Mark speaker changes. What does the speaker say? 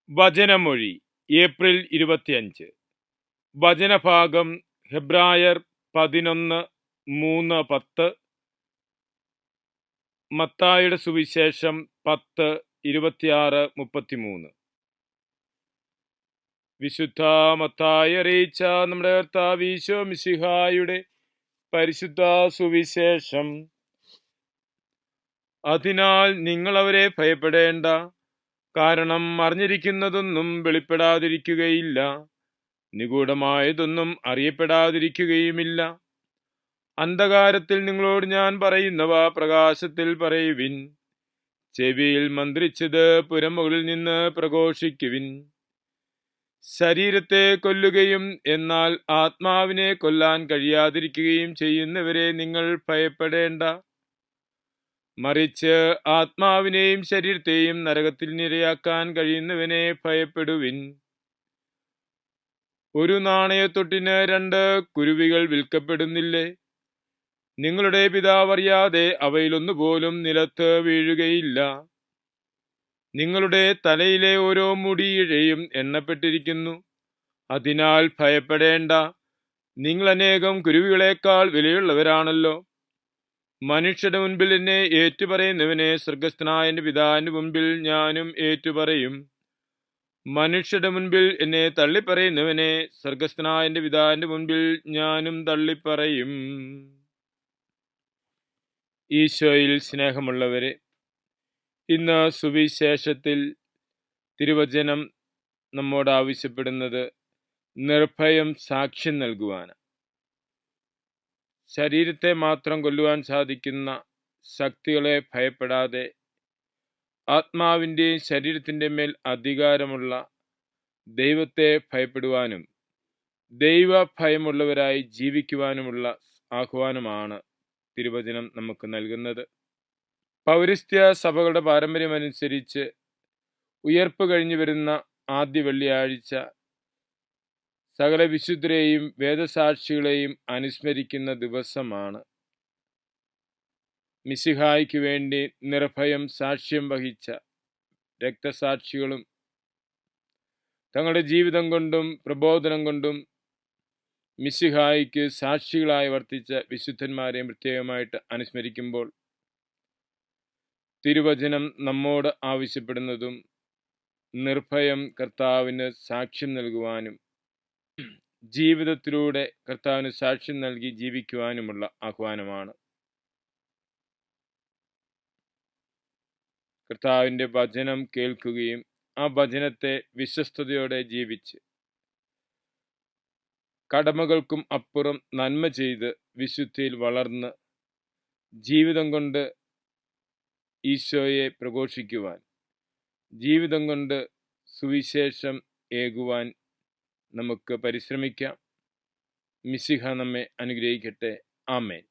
Speaker 1: വചനമൊഴി April 25. വചനഭാഗം ഹെബ്രായർ 11:3-10, മത്തായിയുടെ സുവിശേഷം 10:26-33. വിശുദ്ധ മത്തായി അറിയിച്ച നമ്മുടെ കർത്താവ് ഈശോ മിശിഹായുടെ പരിശുദ്ധ സുവിശേഷം. അതിനാൽ നിങ്ങൾ അവരെ ഭയപ്പെടേണ്ട, കാരണം അറിഞ്ഞിരിക്കുന്നതൊന്നും വെളിപ്പെടാതിരിക്കുകയില്ല, നിഗൂഢമായതൊന്നും അറിയപ്പെടാതിരിക്കുകയുമില്ല. അന്ധകാരത്തിൽ നിങ്ങളോട് ഞാൻ പറയുന്നവ പ്രകാശത്തിൽ പറയുവിൻ, ചെവിയിൽ മന്ത്രിച്ചത് പുരമുകളിൽ നിന്ന് പ്രഘോഷിക്കുവിൻ. ശരീരത്തെ കൊല്ലുകയും എന്നാൽ ആത്മാവിനെ കൊല്ലാൻ കഴിയാതിരിക്കുകയും ചെയ്യുന്നവരെ നിങ്ങൾ ഭയപ്പെടേണ്ട, മറിച്ച് ആത്മാവിനെയും ശരീരത്തെയും നരകത്തിൽ നിരയാക്കാൻ കഴിയുന്നവനെ ഭയപ്പെടുവിൻ. ഒരു നാണയത്തൊട്ടിന് 2 കുരുവികൾ വിൽക്കപ്പെടുന്നില്ലേ? നിങ്ങളുടെ പിതാവ് അറിയാതെ അവയിലൊന്നുപോലും നിലത്ത് വീഴുകയില്ല. നിങ്ങളുടെ തലയിലെ ഓരോ മുടിയിഴയും എണ്ണപ്പെട്ടിരിക്കുന്നു. അതിനാൽ ഭയപ്പെടേണ്ട, നിങ്ങൾ അനേകം കുരുവികളെക്കാൾ വിലയുള്ളവരാണല്ലോ. മനുഷ്യരുടെ മുൻപിൽ എന്നെ ഏറ്റുപറയുന്നവനെ സ്വർഗസ്ഥനായ എൻ്റെ പിതാവിന്റെ മുൻപിൽ ഞാനും ഏറ്റുപറയും. മനുഷ്യരുടെ മുൻപിൽ എന്നെ തള്ളിപ്പറയുന്നവനെ സ്വർഗസ്ഥനായ എൻ്റെ പിതാവിന്റെ മുൻപിൽ ഞാനും തള്ളിപ്പറയും. ഈശോയിൽ സ്നേഹമുള്ളവരെ, ഇന്ന് സുവിശേഷത്തിൽ തിരുവചനം നമ്മോട് ആവശ്യപ്പെടുന്നത് നിർഭയം സാക്ഷ്യം നൽകുവാനാണ്. ശരീരത്തെ മാത്രം കൊല്ലുവാൻ സാധിക്കുന്ന ശക്തികളെ ഭയപ്പെടാതെ ആത്മാവിൻ്റെയും ശരീരത്തിൻ്റെ മേൽ അധികാരമുള്ള ദൈവത്തെ ഭയപ്പെടുവാനും ദൈവഭയമുള്ളവരായി ജീവിക്കുവാനുമുള്ള ആഹ്വാനമാണ് തിരുവചനം നമുക്ക് നൽകുന്നത്. പൗരസ്ത്യ സഭകളുടെ പാരമ്പര്യമനുസരിച്ച് ഉയർപ്പ് കഴിഞ്ഞു വരുന്ന ആദ്യ വെള്ളിയാഴ്ച സകല വിശുദ്ധരെയും വേദസാക്ഷികളെയും അനുസ്മരിക്കുന്ന ദിവസമാണ്. മിശിഹായ്ക്ക് വേണ്ടി നിർഭയം സാക്ഷ്യം വഹിച്ച രക്തസാക്ഷികളും തങ്ങളുടെ ജീവിതം കൊണ്ടും പ്രബോധനം കൊണ്ടും മിശിഹായ്ക്ക് സാക്ഷികളായി വർത്തിച്ച വിശുദ്ധന്മാരെയും പ്രത്യേകമായിട്ട് അനുസ്മരിക്കുമ്പോൾ തിരുവചനം നമ്മോട് ആവശ്യപ്പെടുന്നതും നിർഭയം കർത്താവിന് സാക്ഷ്യം നൽകുവാനും ജീവിതത്തിലൂടെ കർത്താവിന് സാക്ഷ്യം നൽകി ജീവിക്കുവാനുമുള്ള ആഹ്വാനമാണ്. കർത്താവിൻ്റെ വചനം കേൾക്കുകയും ആ വചനത്തെ വിശ്വസ്തയോടെ ജീവിച്ച് കടമകൾക്കും അപ്പുറം നന്മ ചെയ്ത് വിശുദ്ധിയിൽ വളർന്ന് ജീവിതം കൊണ്ട് ഈശോയെ പ്രഘോഷിക്കുവാൻ, ജീവിതം കൊണ്ട് സുവിശേഷം ഏകുവാൻ നമുക്ക് പരിശ്രമിക്കാം. മിശിഹ നമ്മെ അനുഗ്രഹിക്കട്ടെ. ആമേൻ.